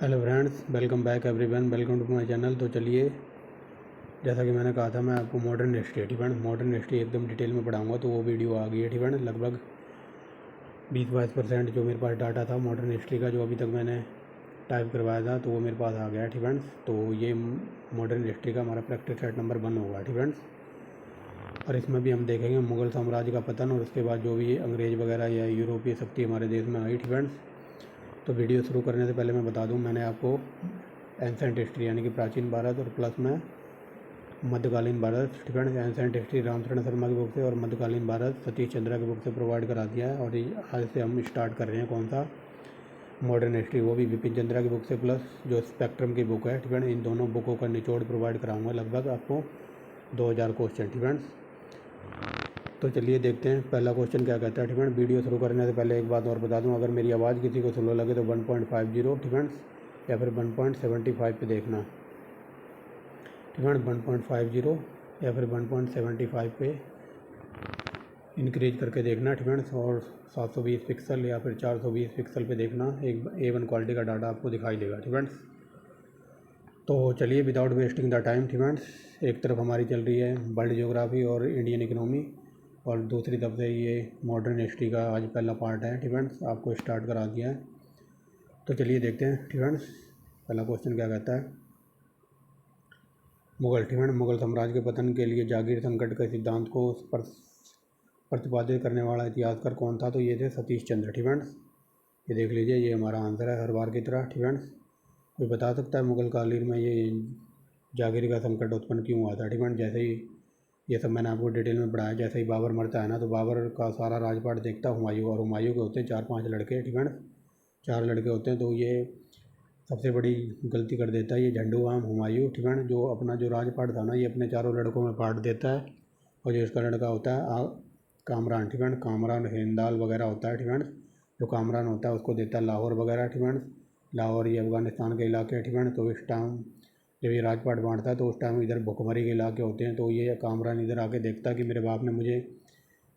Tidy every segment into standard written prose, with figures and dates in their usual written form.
Hello friends, welcome back everyone, welcome to my channel. तो चलिए, जैसा कि मैंने कहा था, मैं आपको मॉडर्न हिस्ट्री मॉडर्न हिस्ट्री एकदम डिटेल में पढ़ाऊंगा। तो वो वीडियो आ गई है लगभग 20-22% जो मेरे पास डाटा था मॉडर्न हिस्ट्री का, जो अभी तक मैंने टाइप करवाया था, तो वो मेरे पास आ गया है। तो ये मॉडर्न हिस्ट्री का हमारा प्रैक्टिस सेट नंबर 1 होगा। और इसमें भी हम देखेंगे मुग़ल साम्राज्य का पतन और उसके बाद जो भी अंग्रेज़ वगैरह या यूरोपीय शक्ति हमारे देश में आई। तो वीडियो शुरू करने से पहले मैं बता दूं, मैंने आपको एंसेंट हिस्ट्री यानी कि प्राचीन भारत और प्लस में मध्यकालीन भारत एंसेंट हिस्ट्री रामचरण शर्मा की बुक से और मध्यकालीन भारत सतीश चंद्रा की बुक से प्रोवाइड करा दिया है। और आज से हम स्टार्ट कर रहे हैं कौन सा मॉडर्न हिस्ट्री, वो भी विपिन चंद्रा की बुक से प्लस जो स्पेक्ट्रम की बुक है। इन दोनों बुकों का निचोड़ प्रोवाइड कराऊंगा, लगभग आपको 2000 क्वेश्चन। तो चलिए देखते हैं पहला क्वेश्चन क्या कहता है। वीडियो शुरू करने से पहले एक बात और बता दूं, अगर मेरी आवाज़ किसी को स्लो लगे तो 1.50 या फिर 1.75 पे देखना। 1.50 या फिर 1.75 पे इंक्रीज करके देखना। और 720 पिक्सल या फिर 420 पिक्सल पे देखना। एक A1 क्वालिटी का डाटा आपको दिखाई देगा। तो चलिए, विदाउट वेस्टिंग द टाइम एक तरफ हमारी चल रही है वर्ल्ड ज्योग्राफी और इंडियन इकोनॉमी, और दूसरी तरफ से ये मॉडर्न हिस्ट्री का आज पहला पार्ट है। आपको स्टार्ट करा दिया है। तो चलिए देखते हैं। पहला क्वेश्चन क्या कहता है। मुग़ल साम्राज्य के पतन के लिए जागीर संकट के सिद्धांत को प्रतिपादित करने वाला इतिहासकार कौन था। तो ये थे सतीश चंद्र। ये देख लीजिए, ये हमारा आंसर है हर बार की तरह। कोई बता सकता है मुग़ल कालीन में ये जागीर का संकट उत्पन्न क्यों हुआ था। जैसे ही ये सब मैंने आपको डिटेल में पढ़ाया, जैसे ही बाबर मरता है ना, तो बाबर का सारा राजपाट देखता हुमायूं, और हुमायूं के होते हैं 4-5 लड़के। 4 लड़के होते हैं। तो ये सबसे बड़ी गलती कर देता है ये झंडू आम हुमायूं। जो अपना जो राजपाट था ना, ये अपने चारों लड़कों में बांट देता है। और जो इसका लड़का होता है कामरान। कामरान हिंदाल वगैरह होता है। जो कामरान होता है उसको देता है लाहौर वगैरह। लाहौर ये अफ़गानिस्तान के इलाके हैं। तो इस टाइम जब ये राजपाट बांटता है तो उस टाइम इधर भुखमरी के इलाके होते हैं। तो ये कामरान इधर आके देखता है कि मेरे बाप ने मुझे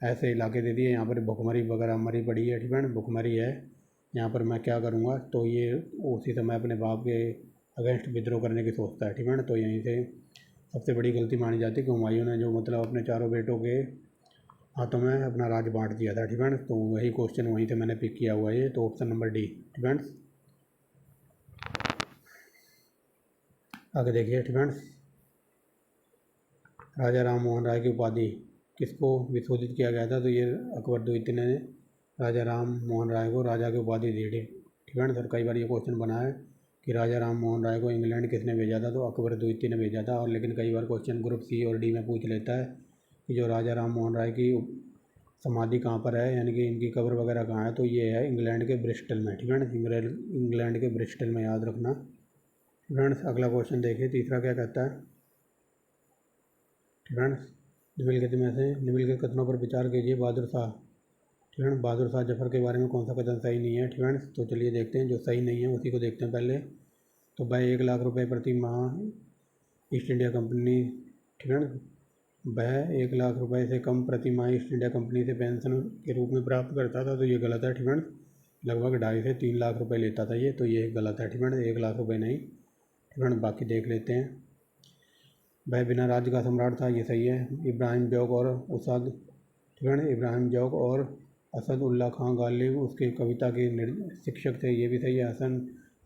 ऐसे इलाके दे दिए, यहाँ पर भुखमरी वगैरह मरी पड़ी है। भुखमरी है, यहाँ पर मैं क्या करूँगा। तो ये उसी समय अपने बाप के अगेंस्ट विद्रोह करने की सोचता है। तो यहीं से सबसे बड़ी गलती मानी जाती है कि हुमायूं ने जो मतलब अपने चारों बेटों के हाथों में अपना राज बांट दिया था। तो वही क्वेश्चन वहीं से मैंने पिक किया हुआ है। तो ऑप्शन नंबर डी। आगे देखिए। राजा राम मोहन राय की उपाधि किसको विशोधित किया गया था। तो ये अकबर द्वितीय ने राजा राम मोहन राय को राजा की उपाधि दी थी। सर कई बार ये क्वेश्चन बना है कि राजा राम मोहन राय को इंग्लैंड किसने भेजा था। तो अकबर द्वितीय ने भेजा था। और लेकिन कई बार क्वेश्चन ग्रुप सी और डी में पूछ लेता है कि जो राजा राम मोहन राय की समाधि कहाँ पर है, यानी कि इनकी कब्र वगैरह कहाँ है। तो ये है इंग्लैंड के ब्रिस्टल में। इंग्लैंड के ब्रिस्टल में, याद रखना। अगला क्वेश्चन देखिए, तीसरा क्या कहता है। निम्नलिखित में से निम्नलिखित कथनों पर विचार कीजिए। बहादुर शाह बहादुर शाह जफर के बारे में कौन सा कथन सही नहीं है। तो चलिए देखते हैं, जो सही नहीं है उसी को देखते हैं पहले। तो भाई 1 लाख रुपए प्रति माह ईस्ट इंडिया कंपनी वह 1 लाख रुपए से कम प्रति माह ईस्ट इंडिया कंपनी से पेंशन के रूप में प्राप्त करता था। तो ये गलत है। लगभग 2.5 से 3 लाख रुपए लेता था ये, तो ये गलत है। 1 लाख रुपए नहीं। बाकी देख लेते हैं। वह बिना राज्य का सम्राट था, ये सही है। इब्राहिम जौक और असद उल्ला खां गालिब उसके कविता के शिक्षक थे, ये भी सही है। हसन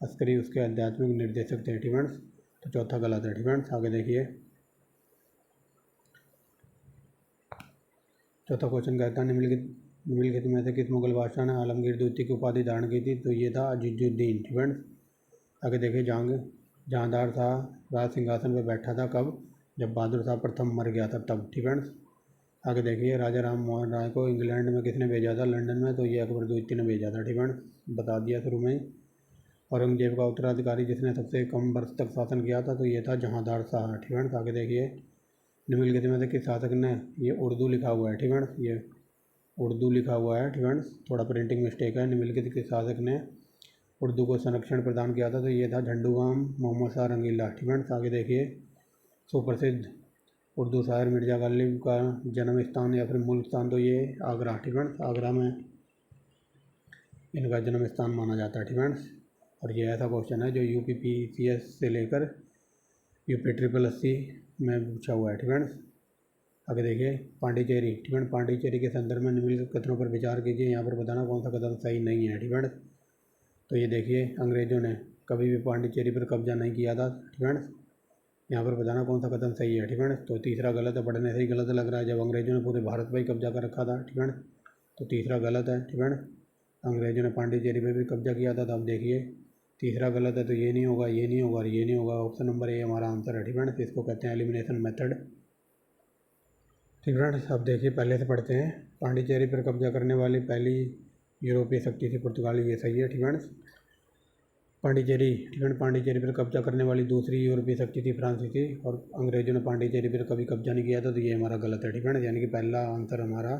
अस्करी उसके आध्यात्मिक निर्देशक थे। तो चौथा गलत है। आगे देखिए। चौथा क्वेश्चन कहता है, निम्नलिखित में से किस मुगल बादशाह ने आलमगीर द्वितीय की उपाधि धारण की थी। तो ये था अजीजुद्दीन। आगे देखिए। जहांदार शाह राज सिंहासन पर बैठा था कब, जब बहादुर शाह प्रथम मर गया था तब। आगे देखिए। राजा राम मोहन राय को इंग्लैंड में किसने भेजा था, लंदन में। तो ये अकबर द्वितीय ने भेजा था। बता दिया शुरू में ही। औरंगजेब का उत्तराधिकारी जिसने सबसे कम वर्ष तक शासन किया था, तो ये था जहांदार शाह। आगे देखिए। निम्नलिखित में से किस शासक ने, ये उर्दू लिखा हुआ है। ये उर्दू लिखा हुआ है। थोड़ा प्रिंटिंग मिस्टेक है। निम्नलिखित किस शासक ने उर्दू को संरक्षण प्रदान किया था। तो ये था झंडू-आम मोहम्मद शाह रंगीला। आगे देखिए। सुप्रसिद्ध उर्दू शायर मिर्ज़ा गालिब का जन्म स्थान या फिर मूल स्थान, तो ये आगरा। आगरा में इनका जन्म स्थान माना जाता है। और ये ऐसा क्वेश्चन है जो UPPCS से लेकर UP 80 में पूछा हुआ है। ठीक है। आगे देखिए पांडिचेरी। ठीक है। पांडिचेरी के संदर्भ में निम्नलिखित कथनों पर विचार कीजिए। यहाँ पर बताना कौन सा कथन सही नहीं है। ठीक है। तो ये देखिए अंग्रेज़ों ने कभी भी पांडिचेरी पर कब्जा नहीं किया था। ठीक है। यहाँ पर बताना कौन सा कथन सही है। ठीक है। तो तीसरा गलत है, पढ़ने से ही गलत लग रहा है। जब अंग्रेज़ों ने पूरे भारत पर ही कब्जा कर रखा था। ठीक है। तो तीसरा गलत है। ठीक है। अंग्रेज़ों ने पांडिचेरी पर भी कब्जा किया था। तो अब देखिए तीसरा गलत है, तो ये नहीं होगा, ये नहीं होगा और ये नहीं होगा। ऑप्शन नंबर ए हमारा आंसर है। ठीक है। तो इसको कहते हैं एलिमिनेशन मेथड। ठीक है। अब देखिए पहले से पढ़ते हैं। पांडिचेरी पर कब्जा करने वाली पहली यूरोपीय शक्ति थी पुर्तगाल, ये सही है। ठीक है। पांडिचेरी। ठीक है। पांडिचेरी पर कब्जा करने वाली दूसरी यूरोपीय शक्ति थी फ्रांसीसी, और अंग्रेज़ों ने पांडिचेरी पर कभी कब्जा नहीं किया था। तो ये हमारा गलत है। ठीक है। यानी कि पहला आंसर हमारा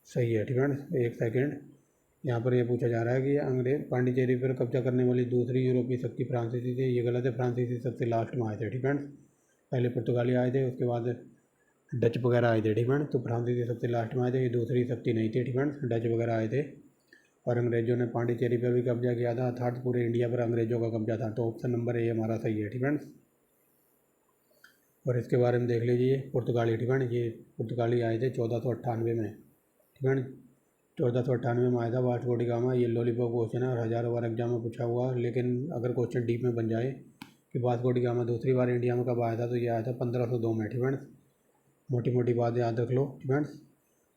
सही है। ठीक है। एक सेकेंड, यहाँ पर ये पूछा जा रहा है कि अंग्रेज पांडिचेरी पर कब्जा करने वाली दूसरी यूरोपीय शक्ति फ्रांसीसी थी, ये गलत है। फ्रांसीसी सबसे लास्ट में आए थे। ठीक है। पहले पुर्तगाली आए थे, उसके बाद डच वगैरह आए थे। ठीक है। तो फ्रांसीसी सबसे लास्ट में आए थे, ये दूसरी शक्ति नहीं थी। ठीक है। डच वगैरह आए थे और अंग्रेज़ों ने पांडिचेरी पर भी कब्जा किया था, अर्थात पूरे इंडिया पर अंग्रेज़ों का कब्जा था। तो ऑप्शन नंबर ए हमारा सही है। ठीक है। और इसके बारे में देख लीजिए पुर्तगाली। ठीक है। ये पुर्तगाली आए थे 1498 में। ठीक है। 1498 में आया था वास्को डी गामा। ये लॉलीपॉप क्वेश्चन है और हज़ारों बार एग्जाम में पूछा हुआ। लेकिन अगर क्वेश्चन डीप में बन जाए कि वास्को डी गामा दूसरी बार इंडिया में कब आया था, तो ये आया था 1502 में। ठीक है। मोटी मोटी बात याद रख लो। ठीक है।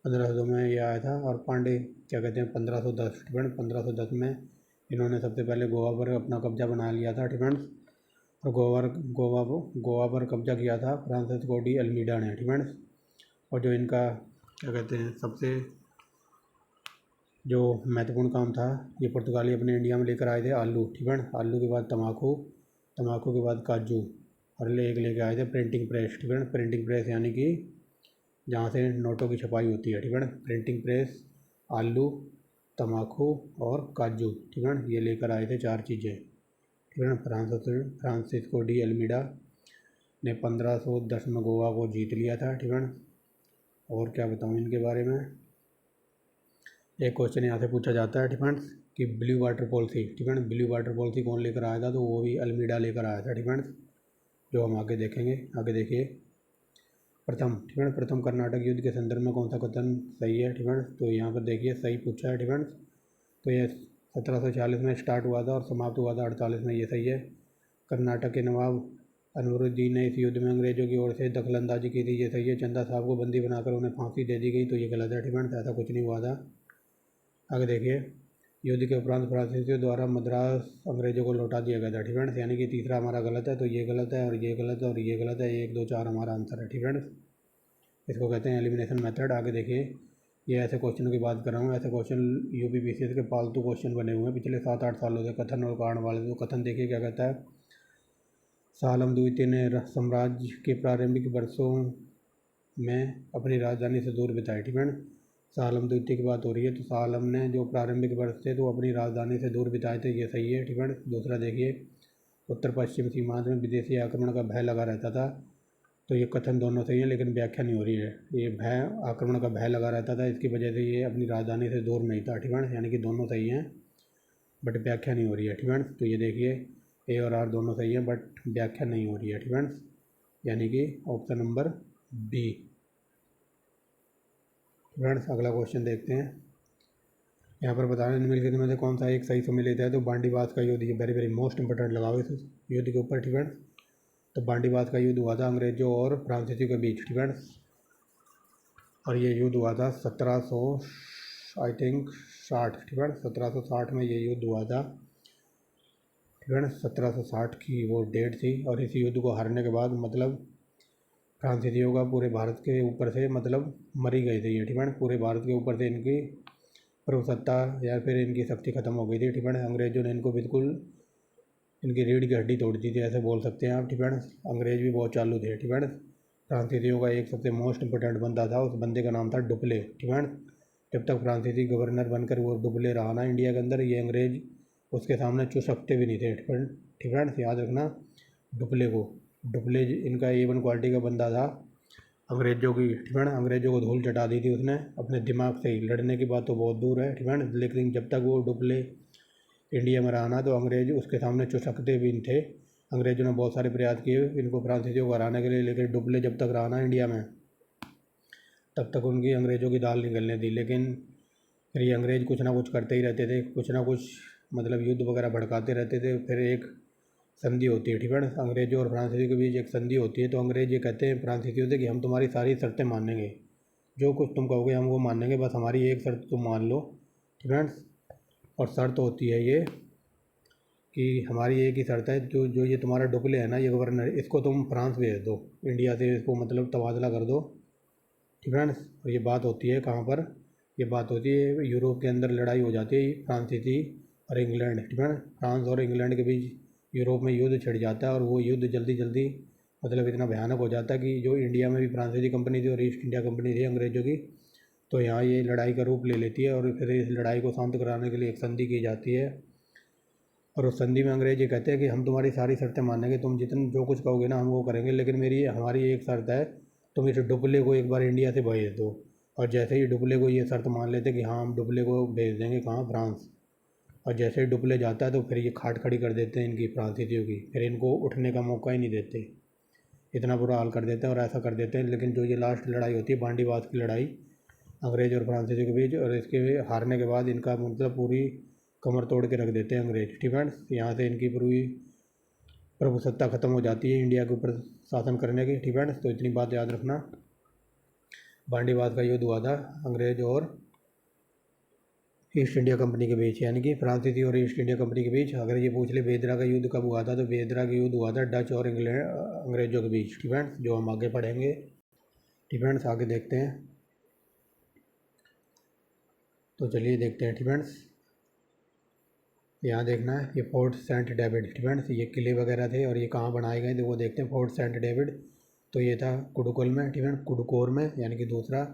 1502 में ये आया था। और पांडे क्या कहते हैं 1510। ठीक है। 1510 में इन्होंने सबसे पहले गोवा पर अपना कब्जा बना लिया था। ठीक है। और गोवा पर कब्जा किया था फ्रांसिस्को डी अल्मीडा ने। ठीक है। और जो इनका क्या कहते हैं सबसे जो महत्वपूर्ण काम था, ये पुर्तगाली अपने इंडिया में लेकर आए थे आलू। ठीक है। आलू के बाद तम्बाकू, तम्बाकू के बाद काजू, और लेके आए थे प्रिंटिंग प्रेस। ठीक है। प्रिंटिंग प्रेस यानी कि जहाँ से नोटों की छपाई होती है। ठीक है। प्रिंटिंग प्रेस, आलू, तम्बाकू और काजू। ठीक है। ये लेकर आए थे चार चीज़ें। ठीक है। फ्रांसिस्को डी अल्मीडा ने 1510 में गोवा को जीत लिया था। ठीक है। और क्या बताऊँ इनके बारे में। एक क्वेश्चन यहाँ से पूछा जाता है। ठीक है। कि ब्लू वाटर पॉलिसी। ठीक है। ब्लू वाटर पॉलिसी कौन लेकर आया था, तो वो भी अल्मीडा लेकर आया था। ठीक है। जो हम आगे देखेंगे। आगे देखिए प्रथम। ठीक है। प्रथम कर्नाटक युद्ध के संदर्भ में कौन सा कथन सही है। ठीक है। तो यहाँ पर देखिए सही पूछा है। ठीक है। तो ये 1746 में स्टार्ट हुआ था और समाप्त हुआ था 48 में, ये सही है। कर्नाटक के नवाब अनवरुद्दीन ने इस युद्ध में अंग्रेजों की ओर से दखलंदाजी की थी, ये सही है। चंदा साहब को बंदी बनाकर उन्हें फांसी दे दी गई, तो ये गलत है। ठीक है। ऐसा कुछ नहीं हुआ था। आगे देखिए युद्ध के उपरांत फ्रांसीसियों द्वारा मद्रास अंग्रेजों को लौटा दिया गया था। ठीक है। यानी कि तीसरा हमारा गलत है। तो ये गलत है और ये गलत है और ये गलत है। 1 2 4 हमारा आंसर है। ठीक है। इसको कहते हैं एलिमिनेशन मेथड। आगे देखिए ये ऐसे क्वेश्चन की बात कर रहा हूँ। ऐसे क्वेश्चन UPPCS के पालतू क्वेश्चन बने हुए हैं पिछले 7-8 सालों से, कथन और कारण वाले। तो कथन देखिए क्या कहता है। सालम द्वितीय ने साम्राज्य के प्रारंभिक वर्षों में अपनी राजधानी से दूर बिताई। ठीक है। सालम द्वितीय की बात हो रही है, तो सालम ने जो प्रारंभिक वर्ष थे तो अपनी राजधानी से दूर बिताए थे, ये सही है। ठीक है। दूसरा देखिए उत्तर पश्चिम सीमांत में विदेशी आक्रमण का भय लगा रहता था, तो ये कथन दोनों सही है लेकिन व्याख्या नहीं हो रही है। ये भय आक्रमण का भय लगा रहता था, इसकी वजह से ये अपनी राजधानी से दूर नहीं था। ठीक है। यानी कि दोनों सही हैं बट व्याख्या नहीं हो रही है। ठीक है। तो ये देखिए ए और आर दोनों सही है बट व्याख्या नहीं हो रही है। ठीक है। यानी कि ऑप्शन नंबर बी। फ्रेंड्स अगला क्वेश्चन देखते हैं। यहाँ पर बताना निम्नलिखित में से कौन सा एक सही सम्मिलित है। तो बांडीबास का युद्ध, ये वेरी वेरी मोस्ट इंपॉर्टेंट लगाओ इस युद्ध के ऊपर। ठीक है। तो बांडीबास का युद्ध हुआ था अंग्रेजों और फ्रांसीसियों के बीच। ठीक है। और ये युद्ध हुआ था 1700 आई थिंक 60। ठीक है। 1760 में ये युद्ध हुआ था। ठीक है। 1760 की वो डेट थी। और इस युद्ध को हारने के बाद मतलब फ्रांसीसियों का पूरे भारत के ऊपर से मतलब मरी गई थी ये। ठीक है। पूरे भारत के ऊपर से इनकी प्रभुसत्ता या फिर इनकी शक्ति खत्म हो गई थी। ठीक है। अंग्रेजों ने इनको बिल्कुल इनकी रीढ़ की हड्डी तोड़ दी थी, ऐसे बोल सकते हैं आप। ठीक है। अंग्रेज भी बहुत चालू थे। ठीक है। फ्रांसीसियों का एक सबसे मोस्ट इंपोर्टेंट बंदा था, उस बंदे का नाम था डुप्ले। ठीक है। जब तक फ्रांसीसी गवर्नर बनकर वो डुप्ले रहा ना इंडिया के अंदर, ये अंग्रेज उसके सामने चुप सकते भी नहीं थे। ठीक है। याद रखना डुप्ले को। डुप्ले इनका A1 क्वालिटी का बंदा था अंग्रेजों की। ठीक है। अंग्रेजों को धूल चटा दी थी उसने अपने दिमाग से ही। लड़ने की बात तो बहुत दूर है। ठीक है। लेकिन जब तक वो डुप्ले इंडिया में रहना तो अंग्रेज उसके सामने चुसकते भी थे। अंग्रेज़ों ने बहुत सारे प्रयास किए इनको फ्रांसीसियों को हराने के लिए, लेकिन डुप्ले जब तक रहा ना इंडिया में तब तक उनकी अंग्रेज़ों की दाल निकलने दी। लेकिन फिर ये अंग्रेज़ कुछ ना कुछ करते ही रहते थे, कुछ ना कुछ मतलब युद्ध वगैरह भड़काते रहते थे। फिर एक संधि होती है, ठीक है ना, अंग्रेज़ों और फ्रांसीसियों के बीच एक संधि होती है। तो अंग्रेज़ ये कहते हैं फ्रांसीसियों से कि हम तुम्हारी सारी शर्तें मानेंगे, जो कुछ तुम कहोगे हम वो मानेंगे, बस हमारी एक शर्त तुम मान लो, ठीक है। और शर्त होती है ये कि हमारी एक ही शर्त है, जो जो ये तुम्हारा डुप्ले है ना, ये गवर्नर, इसको तुम फ्रांस भेज दो, इंडिया से इसको मतलब तबादला कर दो, ठीक है। और ये बात होती है कहाँ पर, ये बात होती है यूरोप के अंदर लड़ाई हो जाती है फ्रांसीसी और इंग्लैंड, ठीक है। फ्रांस और इंग्लैंड के बीच यूरोप में युद्ध छिड़ जाता है और वो युद्ध जल्दी जल्दी मतलब इतना भयानक हो जाता है कि जो इंडिया में भी फ्रांसीसी कंपनी थी और ईस्ट इंडिया कंपनी थी अंग्रेज़ों की, तो यहाँ ये लड़ाई का रूप ले लेती है और फिर इस लड़ाई को शांत कराने के लिए एक संधि की जाती है। और उस संधि में अंग्रेज़ ये कहते हैं कि हम तुम्हारी सारी शर्तें मानेंगे, तुम जितने जो कुछ कहोगे ना हम वो करेंगे, लेकिन हमारी एक शर्त है, तुम इस डुप्ले को एक बार इंडिया से भेज दो। और जैसे ही डुप्ले को ये शर्त मान लेते कि हाँ हम डुप्ले को भेज देंगे कहाँ, फ्रांस, और जैसे ही डुप्ले जाता है तो फिर ये खाट खड़ी कर देते हैं इनकी फ्रांसीसियों की, फिर इनको उठने का मौका ही नहीं देते, इतना बुरा हाल कर देते हैं और ऐसा कर देते हैं। लेकिन जो ये लास्ट लड़ाई होती है बांडीबास की लड़ाई अंग्रेज़ और फ्रांसीसियों के बीच, और इसके हारने के बाद इनका मतलब पूरी कमर तोड़ के रख देते हैं अंग्रेज, ठीक है। यहाँ से इनकी पूरी प्रभुसत्ता खत्म हो जाती है इंडिया के ऊपर शासन करने की, ठीक है। तो इतनी बात याद रखना, बांडीबास का युद्ध हुआ था अंग्रेज और ईस्ट इंडिया कंपनी के बीच, यानी कि फ्रांसीसी और ईस्ट इंडिया कंपनी के बीच। अगर ये पूछ ले बेदरा का युद्ध कब हुआ था, तो बेदरा का युद्ध हुआ था डच और इंग्लैंड अंग्रेज़ों के बीच, ठीक है, जो हम आगे पढ़ेंगे, ठीक है। आगे देखते हैं, तो चलिए देखते हैं, ठीक है। यहाँ देखना है ये फोर्ट सेंट डेविड, ठीक है, ये किले वगैरह थे और ये कहाँ बनाए गए थे वो देखते हैं। फोर्ट सेंट डेविड तो ये था कुडुकोल में, ठीक है, कुडुकोर में, यानी कि दूसरा।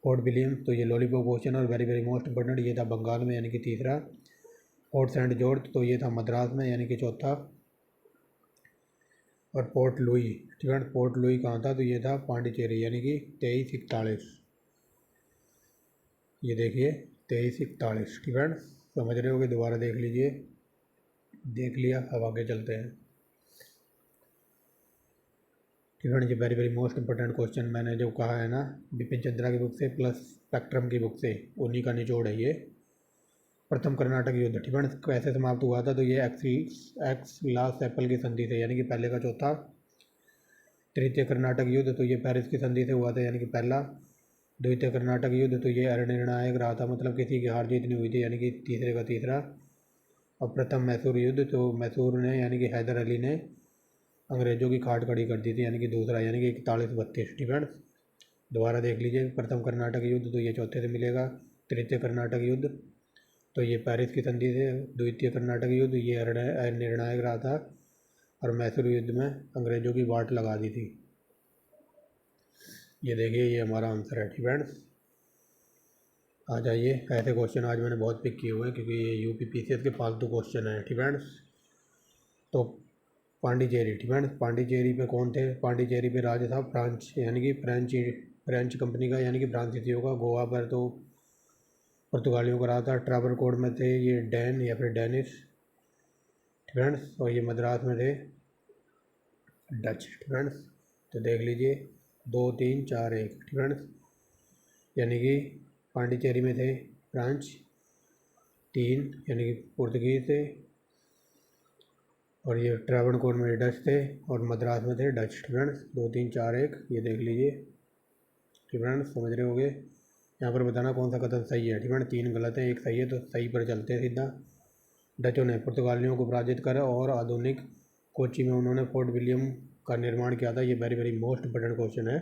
फोर्ट विलियम तो ये लॉलीपॉप ओशन और वेरी वेरी मोस्ट इंपॉर्टेंट, ये था बंगाल में, यानी कि तीसरा। फोर्ट सेंट जॉर्ज तो ये था मद्रास में, यानी कि चौथा। और पोर्ट लुई, ठीक है, पोर्ट लुई कहाँ था, तो ये था पांडिचेरी, यानी कि 2341, ये देखिए 2341, ठीक है, समझ रहे होगे, दोबारा देख लीजिए, देख लिया, अब आगे चलते हैं, ठीक है। ये very very most important question मैंने जो कहा है ना बिपिन चंद्रा की बुक से प्लस स्पेक्ट्रम की बुक से, उन्हीं का निचोड़ है ये। प्रथम कर्नाटक युद्ध, ठीक है, कैसे समाप्त हुआ था, तो ये एक्स लास्ट एप्पल की संधि से, यानी कि पहले का चौथा। तृतीय कर्नाटक युद्ध तो ये पेरिस की संधि से हुआ था, यानी कि पहला। द्वितीय कर्नाटक युद्ध तो ये अनिर्णायक रहा था, मतलब किसी की हार जीत नहीं हुई थी, यानी कि तीसरे का तीसरा। और प्रथम मैसूर युद्ध तो मैसूर ने यानी कि हैदर अली ने अंग्रेज़ों की खाट खड़ी कर दी थी, यानी कि दूसरा, यानी कि 41-32, ठीक है। दोबारा देख लीजिए, प्रथम कर्नाटक युद्ध तो ये चौथे से मिलेगा। तृतीय कर्नाटक युद्ध तो ये पेरिस की संधि से। द्वितीय कर्नाटक युद्ध ये निर्णायक रहा था और मैसूर युद्ध में अंग्रेज़ों की वाट लगा दी थी। ये देखिए ये हमारा आंसर है, ठीक है। आ जाइए, ऐसे क्वेश्चन आज मैंने बहुत पिक किए हुए हैं क्योंकि ये यूपीपीसीएस के फालतू क्वेश्चन हैं, ठीक है। तो पांडिचेरी, ठीक है, पांडिचेरी पे कौन थे, पांडिचेरी पे राजा था फ्रांच, यानी कि फ्रेंच कंपनी का, यानी कि फ्रांसीसियों का। गोवा पर तो पुर्तगालियों का रहा था। ट्रावनकोर में थे ये डैन या फिर डैनिश, ठीक है। और ये मद्रास में थे डच, ठीक है। तो देख लीजिए 2 3 4 1, ठीक है, यानी कि पांडिचेरी में थे फ्रांच, 3 यानी कि पुर्तगीज थे, और ये ट्रावनकोर में डच थे, और मद्रास में थे डच, ठीक है। 2 3 4 1, ये देख लीजिए, ठीक है, समझ रहे होगे। यहाँ पर बताना कौन सा कथन सही है, ठीक है। 3 गलत है, 1 सही है, तो सही पर चलते हैं सीधा। डचों ने पुर्तगालियों को पराजित कर और आधुनिक कोची में उन्होंने फोर्ट विलियम का निर्माण किया था। ये very very most important question है,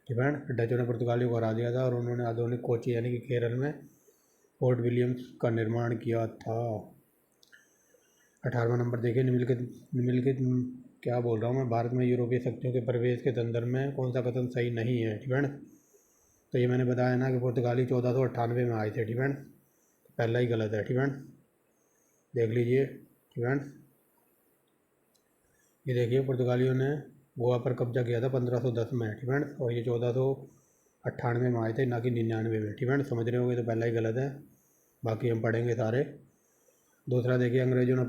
ठीक है। डचों ने पुर्तगालियों को हरा दिया था और उन्होंने आधुनिक कोची यानी कि केरल में फोर्ट विलियम्स का निर्माण किया था। 18वां नंबर देखिए, निम्नलिखित क्या बोल रहा हूँ मैं, भारत में यूरोपीय शक्तियों के प्रवेश के संदर्भ में कौन सा कथन सही नहीं है, ठीक है। तो ये मैंने बताया ना कि पुर्तगाली 1498 में आए थे, ठीक है, पहला ही गलत है, ठीक है। देख लीजिए, ठीक है, ये देखिए पुर्तगालियों ने गोवा पर कब्जा किया था 1510 में, ठीक है, और ये 1498 में आए थे, ना कि 99 में, ठीक है। समझ रहे होगे, तो पहला ही गलत है, बाकी हम पढ़ेंगे सारे। दूसरा देखिए, अंग्रेज़ों ने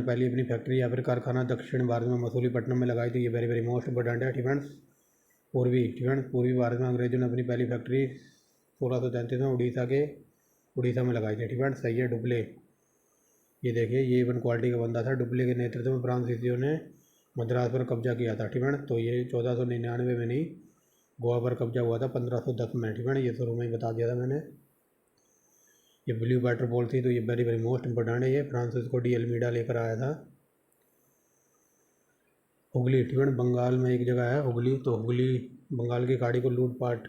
पहली अपनी फैक्ट्री या फिर कारखाना दक्षिण भारत में मसूलीपट्टनम में लगाई थी। ये वेरी वेरी मोस्ट इंपॉर्टेंट है फ्रेंड्स। पूर्वी भारत में अंग्रेज़ों ने अपनी पहली फैक्ट्री 1633 में उड़ीसा में लगाई थी फ्रेंड्स। सही है। डुप्ले, ये देखिए, ये वन क्वालिटी का बंदा था। डुप्ले के नेतृत्व में फ्रांसीसियों ने मद्रास पर कब्जा किया था फ्रेंड्स। तो ये 1499 में नहीं, गोवा पर कब्जा हुआ था 1510 में फ्रेंड्स। ये शुरू में ही बता दिया था मैंने। ये ब्लू वाटर बॉल थी, तो ये वेरी वेरी मोस्ट इंपॉर्टेंट है। ये फ्रांसिस्को डी अल्मीडा लेकर आया था। हुगली फ्रेंड्स, बंगाल में एक जगह है हुगली, तो हुगली बंगाल की खाड़ी को लूटपाट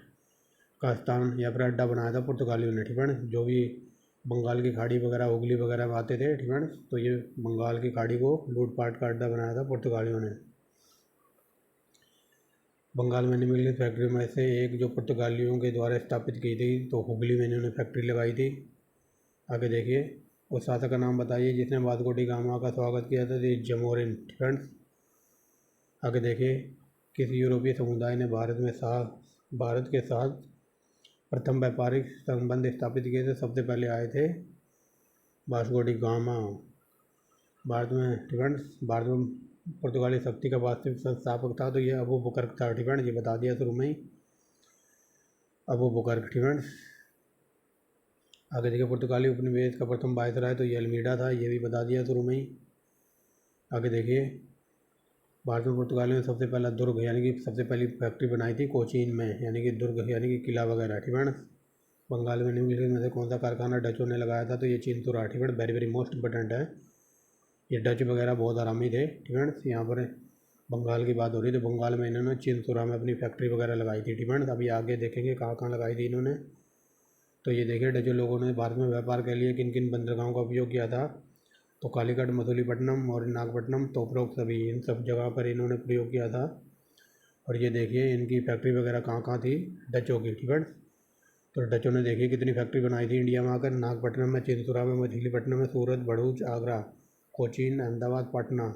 का स्थान या फिर अड्डा बनाया था पुर्तगालियों ने फ्रेंड्स। जो भी बंगाल की खाड़ी वगैरह हुगली वगैरह में आते थे फ्रेंड्स, तो ये बंगाल की खाड़ी को लूटपाट का अड्डा बनाया था पुर्तगालियों ने। बंगाल में निम्नलिखित फैक्ट्री में से एक जो पुर्तगालियों के द्वारा स्थापित की थी, तो हुगली में इन्होंने फैक्ट्री लगाई थी। आगे देखिए, उस शासक का नाम बताइए जिसने वास्को डी गामा का स्वागत किया था। जमोरिन फ्रेंड्स। आगे देखिए, किस यूरोपीय समुदाय ने भारत के साथ प्रथम व्यापारिक संबंध स्थापित किए थे। सबसे पहले आए थे वास्को डी गामा। भारत में पुर्तगाली शक्ति का वास्तविक संस्थापक था, तो ये अबू बकर था फ्रेंड्स। ये बता दिया शुरू में ही, अबू बकर फ्रेंड्स। आगे देखिए, पुर्तगाली उपनिवेश का प्रथम वायसराय, तो ये अल्मीडा था। ये भी बता दिया शुरू में ही। आगे देखिए, भारत में पुर्तगालियों ने सबसे पहला दुर्ग यानी कि सबसे पहली फैक्ट्री बनाई थी कोचीन में, यानी कि दुर्ग यानी कि किला वगैरह फ्रेंड्स। बंगाल में निम्नलिखित में से कौन सा कारखाना डचों ने लगाया था, तो ये चिंतूरा friends. Very very most important है। ये डच वगैरह बहुत आरामी थे फ्रेंड्स। यहाँ पर बंगाल की बात हो रही है, तो बंगाल में इन्होंने चिंतूरा में अपनी फैक्ट्री वगैरह लगाई थी फ्रेंड्स। अभी आगे देखेंगे कहाँ कहाँ लगाई थी इन्होंने। तो ये देखिए, डच लोगों ने भारत में व्यापार के लिए किन किन बंदरगाहों का उपयोग किया था, तो कालीकट, मसूलीपट्टनम और नागपट्टनम, तो उपरोक्त सभी इन सब जगह पर इन्होंने प्रयोग किया था। और ये देखिए, इनकी फैक्ट्री वगैरह कहाँ कहाँ थी डचों की फ्रेंड्स। तो डचों ने देखिए कितनी फैक्ट्री बनाई थी इंडिया में आकर। नागपट्टनम में, चिंतूरा में, मछलीपट्टनम में, सूरत, भरूच, आगरा, कोचीन, अहमदाबाद, पटना,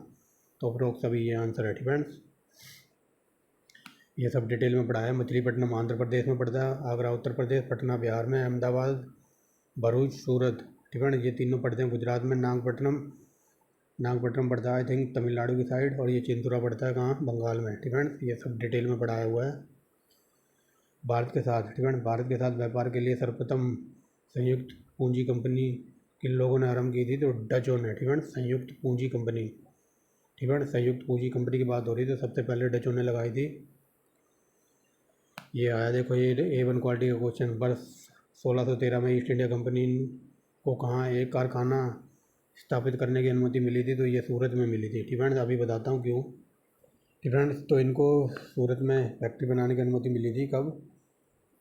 तो उपरोक्त सभी ये आंसर है फ्रेंड्स। ये सब डिटेल में पढ़ा है। मछलीपट्टनम आंध्र प्रदेश में पड़ता है, आगरा उत्तर प्रदेश, पटना बिहार में, अहमदाबाद, भरूच, सूरत फ्रेंड्स ये तीनों पड़ते हैं गुजरात में। नागपट्टनम पड़ता है आई थिंक तमिलनाडु की साइड, और ये चिंतूरा पड़ता है कहाँ, बंगाल में फ्रेंड्स। ये सब डिटेल में पढ़ाया हुआ है। भारत के साथ व्यापार के लिए सर्वप्रथम संयुक्त पूंजी कंपनी किन लोगों ने आरंभ की थी, तो डचों ने फ्रेंड्स। संयुक्त पूंजी कंपनी संयुक्त पूंजी कंपनी की बात हो रही है, तो सबसे पहले डचों ने लगाई थी। ये आया देखो, ये A1 क्वालिटी का क्वेश्चन। वर्ष 1613 में ईस्ट इंडिया कंपनी को कहाँ एक कारखाना स्थापित करने की अनुमति मिली थी, तो ये सूरत में मिली थी फ्रेंड्स। अभी बताता हूँ क्यों फ्रेंड्स। तो इनको सूरत में फैक्ट्री बनाने की अनुमति मिली थी कब,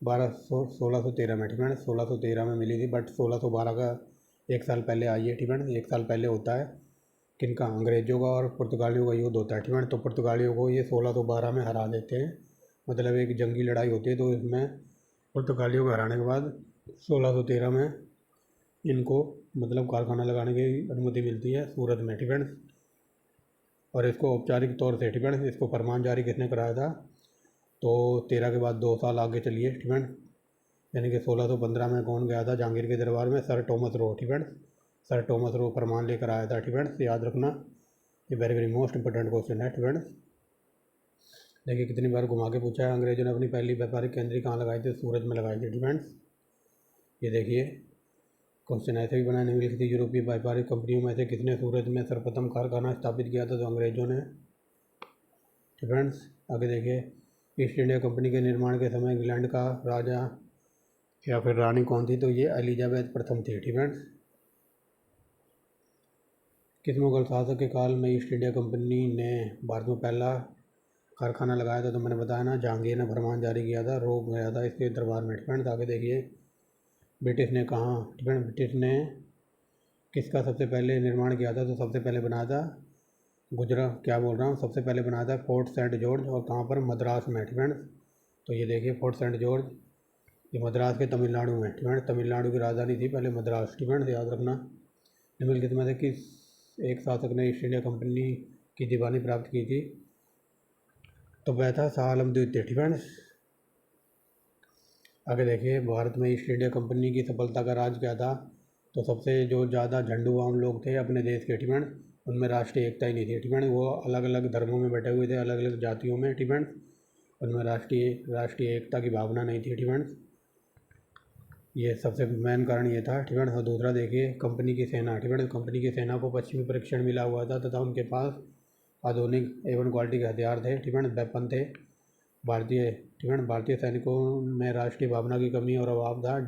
1613 में फ्रेंड्स। 1613 में मिली थी, बट 1612 का एक साल पहले आई है फ्रेंड्स। एक साल पहले होता है किनका, अंग्रेज़ों का और पुर्तगालियों का युद्ध होता है फ्रेंड्स। तो पुर्तगालियों को ये 1612 में हरा देते हैं, मतलब एक जंगी लड़ाई होती है। तो इसमें पुर्तगालियों को हराने के बाद 1613 में इनको मतलब कारखाना लगाने की अनुमति मिलती है सूरत में फ्रेंड्स। और इसको औपचारिक तौर से फ्रेंड्स, इसको फरमान जारी किसने कराया था, तो 13 के बाद 2 साल आगे चलिए फ्रेंड्स, यानी कि 1615 में कौन गया था जहांगीर के दरबार में, sir Thomas Roe friends. Sir Thomas Roe फरमान लेकर आया था फ्रेंड्स, याद रखना। ये very very most important question है फ्रेंड्स। देखिए कितनी बार घुमा के पूछा है। अंग्रेजों ने अपनी पहली व्यापारिक केंद्री कहाँ लगाई थी, सूरत में लगाई थी फ्रेंड्स। ये देखिए, क्वेश्चन ऐसे भी बनाए, निम्नलिखित यूरोपीय व्यापारिक कंपनियों में से किसने सूरत में सर्वप्रथम कारखाना स्थापित किया था, तो अंग्रेजों ने फ्रेंड्स। आगे देखिए, ईस्ट इंडिया कंपनी के निर्माण के समय इंग्लैंड का राजा या फिर रानी कौन थी, तो ये एलिजाबेथ प्रथम थी फ्रेंड्स। किस मुगल शासक के काल में ईस्ट इंडिया कंपनी ने भारत में पहला कारखाना लगाया था, तो मैंने बताया ना, जहांगीर ने फरमान जारी किया था, रोक गया था इसके दरबार में फ्रेंड्स। आगे देखिए, ब्रिटिश ने कहाँ फ्रेंड्स, ब्रिटिश ने किसका सबसे पहले निर्माण किया था, तो सबसे पहले बनाया था सबसे पहले बनाया था फोर्ट सेंट जॉर्ज, और कहाँ पर, मद्रास में फ्रेंड्स। तो ये देखिए, फोर्ट सेंट जॉर्ज ये मद्रास के तमिलनाडु में फ्रेंड्स। तमिलनाडु की राजधानी थी पहले मद्रास फ्रेंड्स, याद रखना। निम्नलिखित में से किस एक शासक ने ईस्ट इंडिया कंपनी की दीवानी प्राप्त की थी, तो वह था शाह आलम द्वितीय फ्रेंड्स। आगे देखिए, भारत में ईस्ट इंडिया कंपनी की सफलता का राज क्या था, तो सबसे जो ज़्यादा झंडूबाम लोग थे अपने देश के ठीक है, उनमें राष्ट्रीय एकता ही नहीं थी ठीक है। वो अलग अलग धर्मों में बैठे हुए थे, अलग अलग जातियों में ठीक है, उनमें राष्ट्रीय एकता की भावना नहीं थी ठीक है। ये सबसे मेन कारण ये था ठीक है। और दूसरा देखिए कंपनी की सेना ठीक है, कंपनी की सेना को पश्चिमी परीक्षण मिला हुआ था तथा उनके पास आधुनिक एवं क्वालिटी के हथियार थे ठीक है, वेपन थे। भारतीय सैनिकों में राष्ट्रीय भावना की कमी और अभाव था,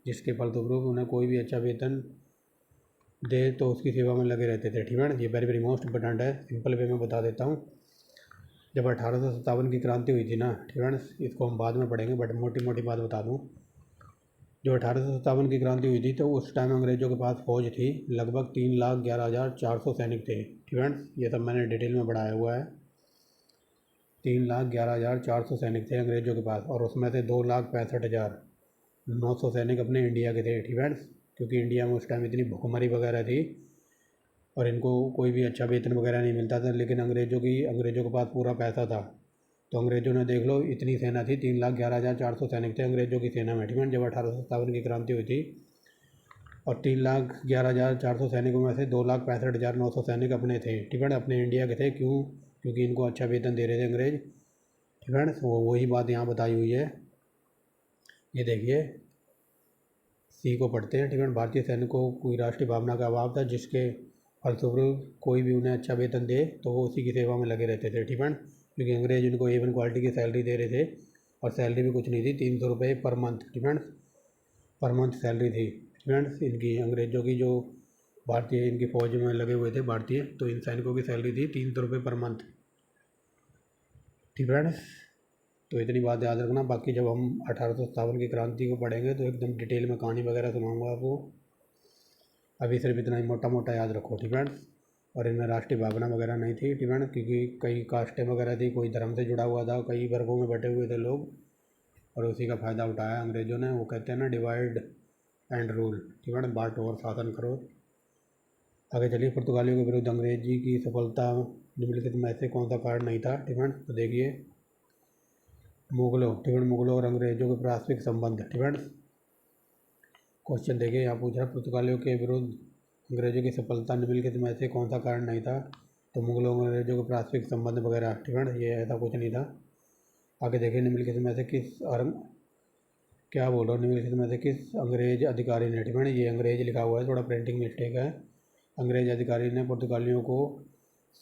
जिसके फलस्वरूप उन्हें कोई भी अच्छा वेतन दे तो उसकी सेवा में लगे रहते थे ठीक है। ये वेरी वेरी मोस्ट इंपॉर्टेंट है, सिंपल वे में बता देता हूँ। जब 1857 की क्रांति हुई थी ना ठीक है, इसको हम बाद में पढ़ेंगे बट मोटी मोटी बात बता दूँ। जो 1857 की क्रांति हुई थी तो उस टाइम अंग्रेज़ों के पास फौज थी लगभग 3,11,400 सैनिक थे ठीक है। ये सब मैंने डिटेल में बढ़ाया हुआ है। 3,11,400 सैनिक थे अंग्रेज़ों के पास, और उसमें से 2,65,900 सैनिक अपने इंडिया के थे ठीक है। क्योंकि इंडिया में उस टाइम इतनी भुखमरी वगैरह थी और इनको कोई भी अच्छा वेतन वगैरह नहीं मिलता था, लेकिन अंग्रेज़ों के पास पूरा पैसा था। तो अंग्रेज़ों ने देख लो इतनी सेना थी, 3,11,400 सैनिक थे अंग्रेज़ों की सेना में ठीक है, जब 1857 की क्रांति हुई थी। और 3,11,400 सैनिकों में से 2,65,900 सैनिक अपने थे ठीक है, अपने इंडिया के थे। क्यों? क्योंकि इनको अच्छा वेतन दे रहे थे अंग्रेज़ ठीक है। तो वही बात यहाँ बताई हुई है। ये देखिए सी को पढ़ते हैं ठीक है। भारतीय सैनिकों को राष्ट्रीय भावना का अभाव था, जिसके फलस्वरूप कोई भी उन्हें अच्छा वेतन दे तो वो उसी की सेवा में लगे रहते थे ठीक है। क्योंकि अंग्रेज उनको A1 क्वालिटी की सैलरी दे रहे थे, और सैलरी भी कुछ नहीं थी, 300 रुपये पर मंथ ठीक है, पर मंथ सैलरी थी ठीक है इनकी। अंग्रेज़ों की जो भारतीय इनकी फ़ौज में लगे हुए थे भारतीय, तो इन सैनिकों की सैलरी थी 300 रुपये पर मंथ ठीक है। तो इतनी बात याद रखना। बाकी जब हम 1857 की क्रांति को पढ़ेंगे तो एकदम डिटेल में कहानी वगैरह सुनाऊंगा आपको। अभी सिर्फ इतना ही मोटा मोटा याद रखो ठीक है। और इनमें राष्ट्रीय भावना वगैरह नहीं थी ठीक है, क्योंकि कई कास्टें वगैरह थी, कोई धर्म से जुड़ा हुआ था, कई वर्गों में बैठे हुए थे लोग, और उसी का फ़ायदा उठाया अंग्रेज़ों ने। वो कहते हैं ना डिवाइड एंड रूल ठीक है, बांटो और शासन करो। आगे चलिए, पुर्तगालियों के विरुद्ध अंग्रेजी की सफलता निम्नलिखित में से कौन सा कारण नहीं था ठीक है। तो देखिए मुगलों ठीक है, मुगलों और अंग्रेज़ों के पारस्परिक संबंध ठीक है। क्वेश्चन देखिए यहाँ पूछ रहा है पुर्तगालियों के विरुद्ध अंग्रेज़ों की सफलता निम्नलिखित में से कौन सा कारण नहीं था। तो मुगलों और अंग्रेज़ों के पारस्परिक संबंध वगैरह ठीक है, ये ऐसा कुछ नहीं था। आगे देखिए निम्नलिखित में से क्या बोल रहा हूँ, निम्नलिखित में से किस अंग्रेज अधिकारी ने ठीक है, ये अंग्रेज लिखा हुआ है, थोड़ा प्रिंटिंग मिस्टेक है। अंग्रेज अधिकारी ने पुर्तगालियों को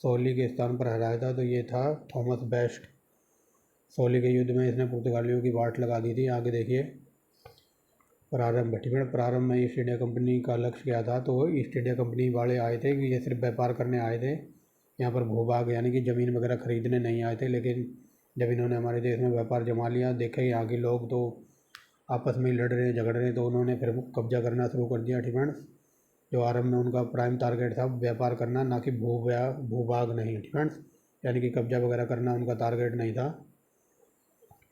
सोली के स्थान पर हराया था, तो ये था थॉमस बेस्ट। सोली के युद्ध में इसने पुर्तगालियों की वाट लगा दी थी। आगे देखिए प्रारंभ ठीक है, प्रारंभ में ईस्ट इंडिया कंपनी का लक्ष्य क्या था। तो ईस्ट इंडिया कंपनी वाले आए थे कि ये सिर्फ व्यापार करने आए थे, यहाँ पर भूभाग यानी कि ज़मीन वगैरह खरीदने नहीं आए थे। लेकिन जब इन्होंने हमारे देश में व्यापार जमा लिया, देखे यहाँ के लोग तो आपस में लड़ रहे हैं, झगड़ रहे हैं, तो उन्होंने फिर कब्जा करना शुरू कर दिया ठीक है। जो आरंभ में उनका प्राइम टारगेट था व्यापार करना, ना कि भूभाग नहीं ठीक है, यानी कि कब्जा वगैरह करना उनका टारगेट नहीं था।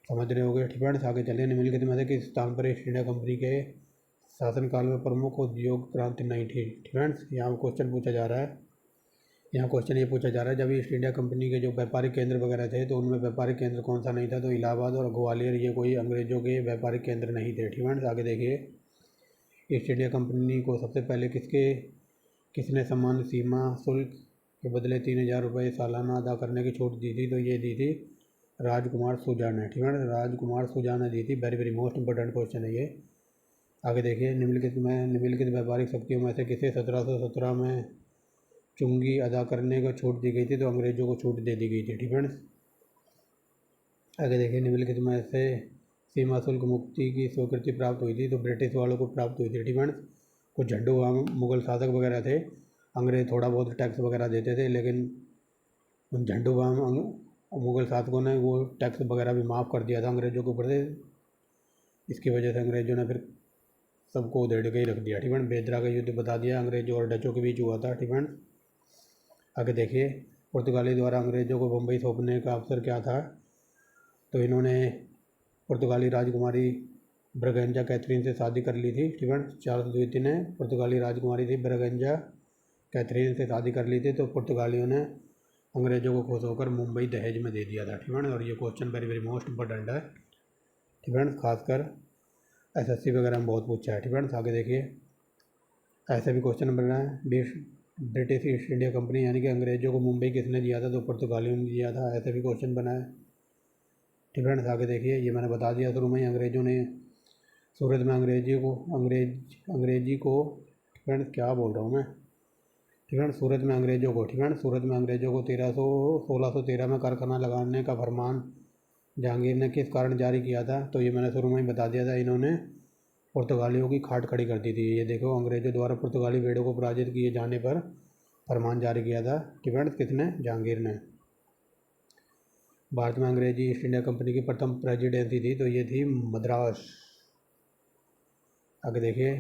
समझ रहे होगे ठीक है। आगे चलिए निम्नलिखित में से किस स्थान पर ईस्ट इंडिया कंपनी के शासनकाल में प्रमुख उद्योग क्रांति नहीं थी ठीक है। यहाँ क्वेश्चन पूछा जा रहा है, यहाँ क्वेश्चन ये पूछा जा रहा है जब ईस्ट इंडिया कंपनी के जो व्यापारिक केंद्र वगैरह थे तो उनमें व्यापारिक केंद्र कौन सा नहीं था। तो इलाहाबाद और ग्वालियर ये कोई अंग्रेजों के व्यापारिक केंद्र नहीं थे ठीक है। आगे देखिए ईस्ट इंडिया कंपनी को सबसे पहले किसने सामान्य सीमा शुल्क के बदले 3,000 रुपये सालाना अदा करने की छूट दी थी। तो ये दी थी राजकुमार सुजा ने ठीक है, राजकुमार सुजा ने दी थी। Very very most important question है ये। आगे देखिए निम्नलिखित व्यापारिक शक्तियों में से किसे 1717 में चुंगी अदा करने को छूट दी गई थी। तो अंग्रेज़ों को छूट दे दी गई थी ठीक है। आगे देखिए निम्नलिखित में से सीमा शुल्क मुक्ति की स्वीकृति प्राप्त हुई थी। तो ब्रिटिश वालों को प्राप्त हुई थी ठीक है। कुछ झंडूबाम मुगल शासक वगैरह थे, अंग्रेज थोड़ा बहुत टैक्स वगैरह देते थे, लेकिन उन झंडूबाम मुगल शासकों ने वो टैक्स वगैरह भी माफ़ कर दिया था अंग्रेज़ों के ऊपर से। इसकी वजह से अंग्रेज़ों ने फिर सबको उधेड़ के ही रख दिया ठीक है। बेदरा का युद्ध बता दिया, अंग्रेज़ों और डचों के बीच हुआ था ठीक है। आगे देखिए पुर्तगाली द्वारा अंग्रेज़ों को बम्बई सौंपने का अवसर क्या था। तो इन्होंने पुर्तगाली राजकुमारी ब्रगेंजा कैथरीन से शादी कर ली थी ठीक है। चार्ल्स द्वितीय ने पुर्तगाली राजकुमारी थी ब्रगेंजा कैथरीन से शादी कर ली थी। तो पुर्तगालियों ने अंग्रेज़ों को खुश होकर मुंबई दहेज में दे दिया था ठीक है। और ये question very very most important है ठीक है, खासकर SSC वगैरह में बहुत पूछा है ठीक है। आगे देखिए ऐसे भी क्वेश्चन बन रहा है। ब्रिटिश ईस्ट इंडिया कंपनी यानी कि अंग्रेज़ों को मुंबई किसने दिया था, तो पुर्तगालियों ने दिया था। ऐसे भी क्वेश्चन बना है। ठीक है फ्रेंड्स, आगे देखिए, ये मैंने बता दिया शुरू में ही, अंग्रेज़ों ने सूरत में अंग्रेजी को फ्रेंड्स क्या बोल रहा हूँ मैं। ठीक है, सूरत में अंग्रेज़ों को 1613 में कारखाना लगाने का फरमान जहांगीर ने किस कारण जारी किया था, तो ये मैंने शुरू में ही बता दिया था। इन्होंने पुर्तगालियों की खाट खड़ी कर दी थी। ये देखो, अंग्रेज़ों द्वारा पुर्तगाली भेड़ों को पराजित किए जाने पर फरमान जारी किया था। ठीक है, किसने? जहांगीर ने। भारत में अंग्रेजी ईस्ट इंडिया कंपनी की प्रथम प्रेसिडेंसी थी, तो ये थी मद्रास। आगे देखिए,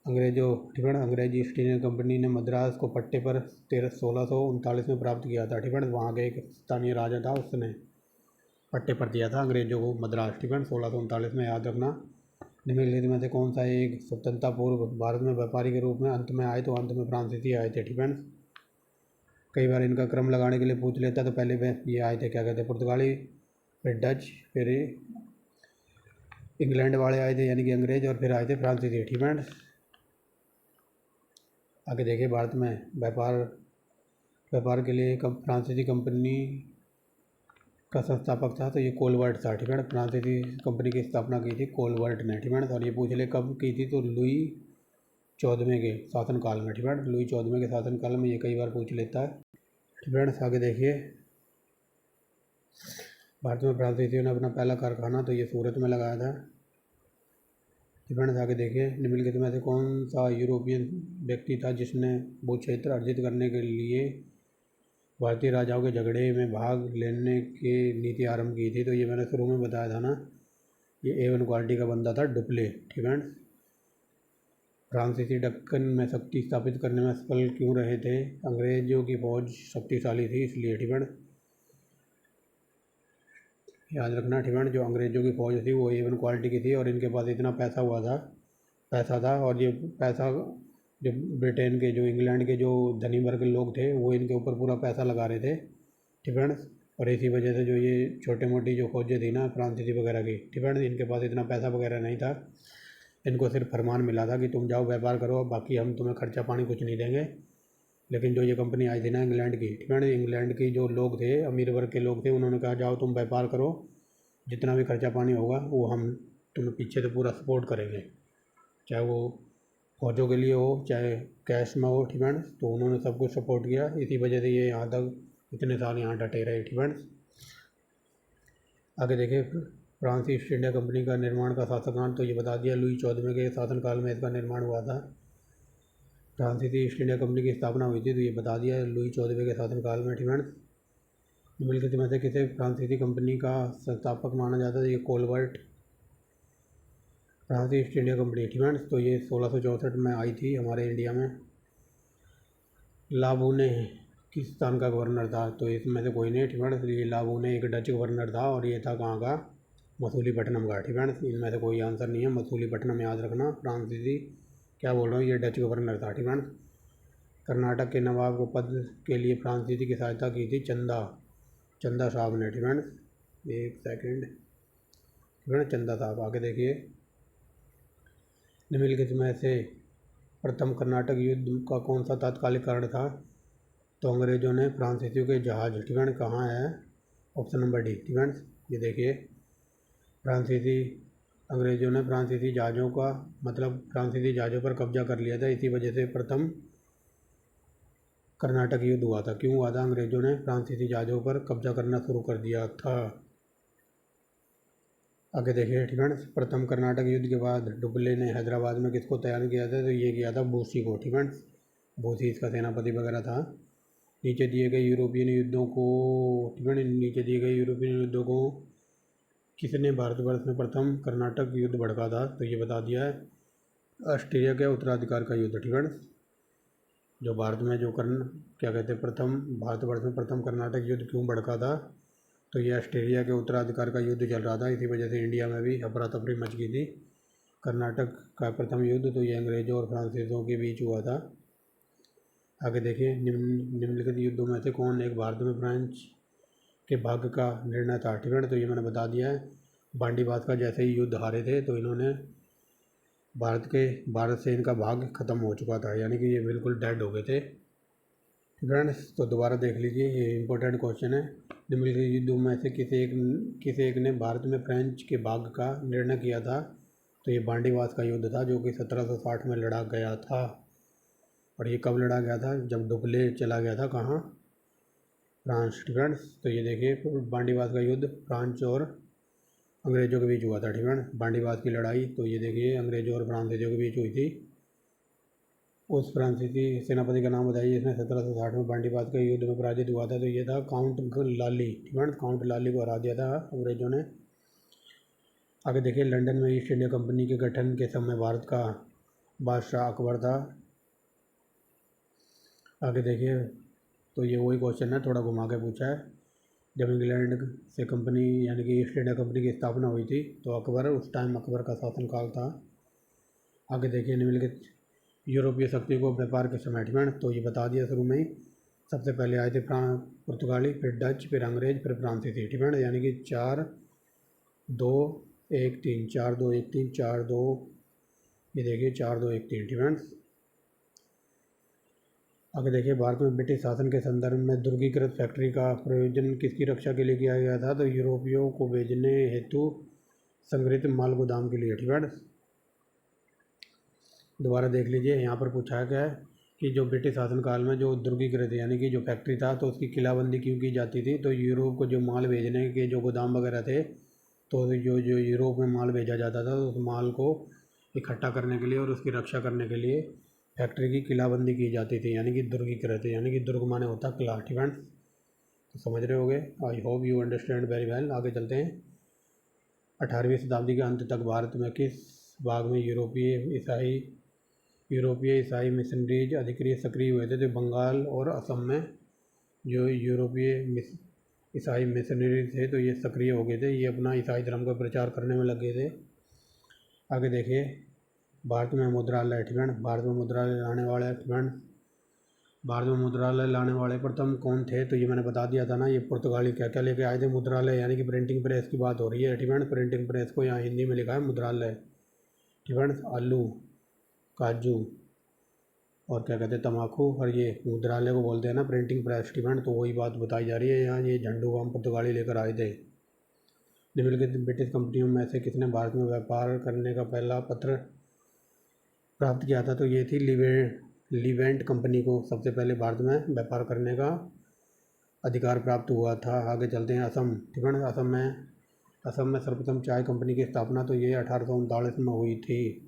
अंग्रेजी ईस्ट इंडिया कंपनी ने मद्रास को पट्टे पर 1639 में प्राप्त किया था। ठीक है, वहाँ के एक स्थानीय राजा था, उसने पट्टे पर दिया था अंग्रेजों को मद्रास। ठीक है, 1639 में, याद रखना। निम्नलिखित में से कौन सा एक स्वतंत्रता पूर्व भारत में व्यापारी के रूप में अंत में आए, तो अंत में फ्रांसीसी आए थे। ठीक है, कई बार इनका क्रम लगाने के लिए पूछ लेता, तो पहले वे ये आए थे, क्या कहते हैं, पुर्तगाली, फिर डच, फिर इंग्लैंड वाले आए थे यानी कि अंग्रेज, और फिर आए थे फ्रांसीसी। ठीक है, आगे देखिए, भारत में व्यापार के लिए फ्रांसीसी कंपनी का संस्थापक था, तो ये कोलवर्ट था। ठीक है, फ्रांसीसी कंपनी की स्थापना की थी कोलवर्ट ने। ठीक है, और ये पूछ ले कब की थी, तो लुई 14वें के शासनकाल में। ठीक है, लुई 14वें के शासनकाल में, ये कई बार पूछ लेता है। ठीक है, आगे देखिए, भारत में फ्रांसीसियों ने अपना पहला कारखाना तो ये सूरत में लगाया था। ठीक है, आगे देखिए, निम्नलिखित में से कौन सा यूरोपियन व्यक्ति था जिसने वो क्षेत्र अर्जित करने के लिए भारतीय राजाओं के झगड़े में भाग लेने की नीति आरंभ की थी, तो ये मैंने शुरू में बताया था ना, ये A1 क्वालिटी का बंदा था, डुप्ले। ठीक है, फ्रांसीसी दक्कन में शक्ति स्थापित करने में सफल क्यों रहे थे? अंग्रेजों की फौज शक्तिशाली थी इसलिए। ठीक है, याद रखना। ठीक है, जो अंग्रेजों की फ़ौज थी वो A1 क्वालिटी की थी, और इनके पास इतना पैसा था, और ये पैसा जो ब्रिटेन के, जो इंग्लैंड के जो धनी वर्ग लोग थे, वो इनके ऊपर पूरा पैसा लगा रहे थे। ठीक है, और इसी वजह से जो ये छोटे मोटी जो फौजें थी ना फ्रांसीसी वगैरह की, ठीक है, इनके पास इतना पैसा वगैरह नहीं था। इनको सिर्फ फरमान मिला था कि तुम जाओ व्यापार करो, बाकी हम तुम्हें खर्चा पानी कुछ नहीं देंगे। लेकिन जो ये कंपनी आई थी ना इंग्लैंड की, ठीक है, इंग्लैंड की जो लोग थे, अमीर वर्ग के लोग थे, उन्होंने कहा जाओ तुम व्यापार करो, जितना भी खर्चा पानी होगा वो हम तुम्हें पीछे से पूरा सपोर्ट करेंगे, चाहे वो फौजों के लिए हो चाहे कैश में हो। ठीक है, तो उन्होंने सब कुछ सपोर्ट किया, इसी वजह से ये यहाँ तक इतने साल यहाँ डटे रहे। ठीक है, आगे देखिए, फ्रांस ईस्ट इंडिया कंपनी का निर्माण का शासकाल तो ये बता दिया, लुई 14वें के शासनकाल में इसका निर्माण हुआ था। फ्रांसीसी ईस्ट इंडिया कंपनी की स्थापना हुई थी, तो ये बता दिया, लुई 14वें के शासनकाल में। ठीक है, निम्नलिखित में से किसे फ्रांसीसी कंपनी का संस्थापक माना जाता है? ये कोलवर्ट, फ्रांस ईस्ट इंडिया कंपनी। ठीक है, तो ये 1664 में आई थी हमारे इंडिया में। लाबूने किस स्थान का गवर्नर था? तो इसमें से कोई नहीं। ठीक है, ये लाबूने एक डच गवर्नर था, और ये था कहाँ का? मसूलीपट्टनम का। ठीक है, इनमें से कोई आंसर नहीं है, मसूलीपट्टनम याद रखना। फ्रांसीसी क्या बोल रहा हूँ, ये डच गवर्नर था। ठीक है, कर्नाटक के नवाब को पद के लिए फ्रांसीसी की सहायता की थी चंदा साहब ने। ठीक है, एक सेकंड। ठीक है, चंदा साहब। आगे देखिए, निम्नलिखित में से प्रथम कर्नाटक युद्ध का कौन सा तात्कालिक कारण था? तो अंग्रेजों ने फ्रांसीसियों के जहाज। ठीक है, कहाँ है? Option number D. ठीक है, ये देखिए, अंग्रेजों ने फ्रांसीसी जहाज़ों पर कब्जा कर लिया था, इसी वजह से प्रथम कर्नाटक युद्ध हुआ था। क्यों हुआ था? अंग्रेजों ने फ्रांसीसी जहाज़ों पर कब्जा करना शुरू कर दिया था। आगे देखिए, ठीक है, प्रथम कर्नाटक युद्ध के बाद डुप्ले ने हैदराबाद में किसको तैयार किया था? तो ये किया था बोसी को। ठीक है, बोसी इसका सेनापति वगैरह था। नीचे दिए गए यूरोपियन युद्धों को ठीक है, नीचे दिए गए यूरोपियन युद्धों को किसने भारतवर्ष में प्रथम कर्नाटक युद्ध भड़का था? तो ये बता दिया है, ऑस्ट्रेलिया के उत्तराधिकार का युद्ध। ठीक है, जो भारत में जो क्या कहते हैं, भारतवर्ष में प्रथम कर्नाटक युद्ध क्यों भड़का था? तो ये ऑस्ट्रेलिया के उत्तराधिकार का युद्ध चल रहा था, इसी वजह से इंडिया में भी अफरा तफरी मच गई थी। कर्नाटक का प्रथम युद्ध तो ये अंग्रेज़ों और फ्रांसीसियों के बीच हुआ था। आगे देखिए, निम्नलिखित युद्धों में से कौन एक भारत में फ्रांस के भाग्य का निर्णय था? ठीक है, तो ये मैंने बता दिया है, बांडी बात का जैसे ही युद्ध हारे थे, तो इन्होंने भारत से इनका भाग ख़त्म हो चुका था, यानी कि ये बिल्कुल डेड हो गए थे फ्रेंड्स। तो दोबारा देख लीजिए, ये इम्पोर्टेंट क्वेश्चन है। निम्नलिखित युद्धों में से किसी एक ने भारत में फ्रेंच के भाग का निर्णय किया था। तो ये बांडीवास का युद्ध था, जो कि 1760 में लड़ा गया था। और ये कब लड़ा गया था? जब डुप्ले चला गया था कहाँ? France friends. तो ये देखिए, बांडीवास का युद्ध फ्रांस और अंग्रेज़ों के बीच हुआ था फ्रेंड्स। बांडीवास की लड़ाई, तो ये देखिए, अंग्रेज़ों और फ्रांसीसियों के बीच हुई थी। उस फ्रांसीसी सेनापति का नाम बताइए जिसने 1760 में बांडीवास के युद्ध में पराजित हुआ था। तो ये था काउंट लाली फ्रेंड्स। काउंट लाली को हरा दिया था अंग्रेज़ों ने। आगे देखिए, लंदन में ईस्ट इंडिया कंपनी के गठन के समय भारत का बादशाह अकबर था। आगे देखिए, तो ये वही क्वेश्चन है, थोड़ा घुमा के पूछा है। जब इंग्लैंड से कंपनी यानी कि ईस्ट इंडिया कंपनी की स्थापना हुई थी, तो उस टाइम अकबर का शासनकाल था। आगे देखिए, निम्नलिखित यूरोपीय शक्ति को व्यापार के समय फ्रेंड्स। तो ये बता दिया शुरू में ही। सबसे पहले आए थे पुर्तगाली, फिर डच, फिर अंग्रेज, फिर फ्रांसीसी फ्रेंड्स, यानी कि 4-2-1-3 4-2-1-3 4-2, ये देखिए 4-2-1-3 फ्रेंड्स। आगे देखिए, भारत में ब्रिटिश शासन के संदर्भ में दुर्गीकृत फैक्ट्री का प्रयोजन किसकी रक्षा के लिए किया गया था? तो यूरोपियों को भेजने हेतु संग्रहित माल गोदाम के लिए फ्रेंड्स। दोबारा देख लीजिए, यहाँ पर पूछा गया है कि जो ब्रिटिश शासनकाल में जो दुर्गीकृत यानी कि जो फैक्ट्री था, तो उसकी किलाबंदी क्यों की जाती थी? तो यूरोप को जो माल भेजने के जो गोदाम वगैरह थे, तो जो जो यूरोप में माल भेजा जाता था, तो उस माल को इकट्ठा करने के लिए और उसकी रक्षा करने के लिए फैक्ट्री की किलाबंदी की जाती थी, यानी कि दुर्गीकृत, यानी कि दुर्ग माने होता किला फ्रेंड्स। तो समझ रहे होगे। I hope you understand very well. आगे चलते हैं। 18वीं शताब्दी के अंत तक भारत में किस भाग में यूरोपीय ईसाई मिशनरीज अधिकृत सक्रिय हुए थे? तो बंगाल और असम में जो यूरोपीय ईसाई मिशनरी थे, तो ये सक्रिय हो गए थे। ये अपना ईसाई धर्म का प्रचार करने में लगे थे। आगे देखिए, भारत में मुद्रालय फ्रेंड्स। भारत में मुद्रालय लाने वाले फ्रेंड्स, भारत में मुद्रालय लाने वाले प्रथम कौन थे? तो ये मैंने बता दिया था ना, ये पुर्तगाली क्या क्या लेके आए थे? मुद्रालय, यानी कि प्रिंटिंग प्रेस की बात हो रही है फ्रेंड्स। प्रिंटिंग प्रेस को यहाँ हिंदी में लिखा है मुद्रालय फ्रेंड्स। आलू, काजू और क्या कहते हैं, तम्बाकू, और ये मुद्रालय को बोलते हैं ना प्रिंटिंग प्रेस फ्रेंड्स। तो वही बात बताई जा रही है यहाँ। ये झंडू बाम पुर्तगाली लेकर आए थे। निम्नलिखित ब्रिटिश कंपनियों में से किसने भारत में व्यापार करने का पहला पत्र प्राप्त किया था? तो ये थी लीवेंट कंपनी को सबसे पहले भारत में व्यापार करने का अधिकार प्राप्त हुआ था। आगे चलते हैं, असम फ्रेंड्स। असम में सर्वप्रथम चाय कंपनी की स्थापना, तो ये 1839 में हुई थी।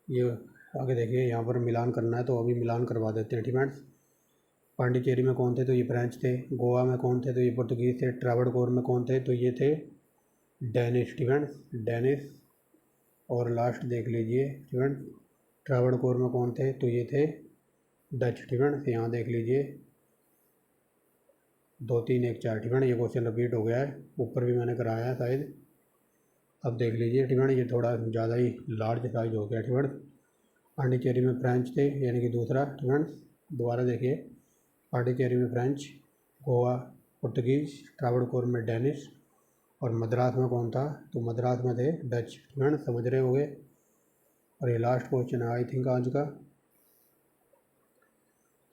ये आगे देखिए, यहाँ पर मिलान करना है, तो अभी मिलान करवा देते हैं फ्रेंड्स। पांडिचेरी में कौन थे? तो ये फ्रेंच थे। गोवा में कौन थे? तो ये पुर्तगीज थे। ट्रावणकोर में कौन थे? तो ये थे डेनिश फ्रेंड्स, डेनिश। और लास्ट देख लीजिए फ्रेंड्स, ट्रावणकोर में कौन थे? तो ये थे डच फ्रेंड्स। यहाँ देख लीजिए 2 3 1 4 फ्रेंड्स। ये क्वेश्चन रिपीट हो गया है, ऊपर भी मैंने कराया है शायद। अब देख लीजिए फ्रेंड्स, ये थोड़ा ज़्यादा ही लार्ज साइज हो गया फ्रेंड्स। पांडिचेरी में फ्रेंच थे, यानी कि दूसरा फ्रेंड्स। दोबारा देखिए, पांडिचेरी में फ्रेंच, गोवा पुर्तगीज, ट्रावणकोर में डेनिश, और मद्रास में कौन था? तो मद्रास में थे डच फ्रेंड्स। समझ रहे होंगे। और ये लास्ट क्वेश्चन है आई थिंक आज का।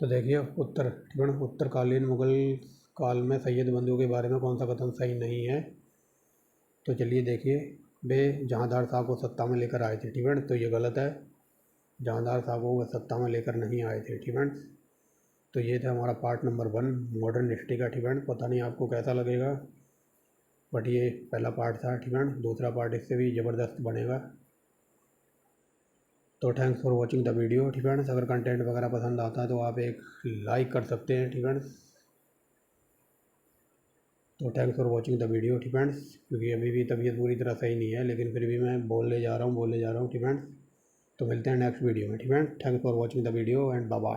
तो देखिए, उत्तरकालीन मुगल काल में सैयद बंधु के बारे में कौन सा कथन सही नहीं है? तो चलिए देखिए, वे जहांदार शाह को सत्ता में लेकर आए थे फ्रेंड्स। तो ये गलत है, जहांदार शाह को वह सत्ता में लेकर नहीं आए थे फ्रेंड्स। तो ये था हमारा पार्ट नंबर 1 मॉडर्न हिस्ट्री का फ्रेंड्स। पता नहीं आपको कैसा लगेगा, बट ये पहला पार्ट था फ्रेंड्स। दूसरा पार्ट इससे भी ज़बरदस्त बनेगा। तो thanks for watching the video friends. अगर कंटेंट वगैरह पसंद आता है तो आप एक लाइक कर सकते हैं फ्रेंड्स। तो thanks for watching the video friends. क्योंकि अभी भी तबीयत पूरी तरह सही नहीं है, लेकिन फिर भी मैं बोलने जा रहा हूँ फ्रेंड्स। तो मिलते हैं नेक्स्ट वीडियो में friends. Thanks for watching the video and bye bye.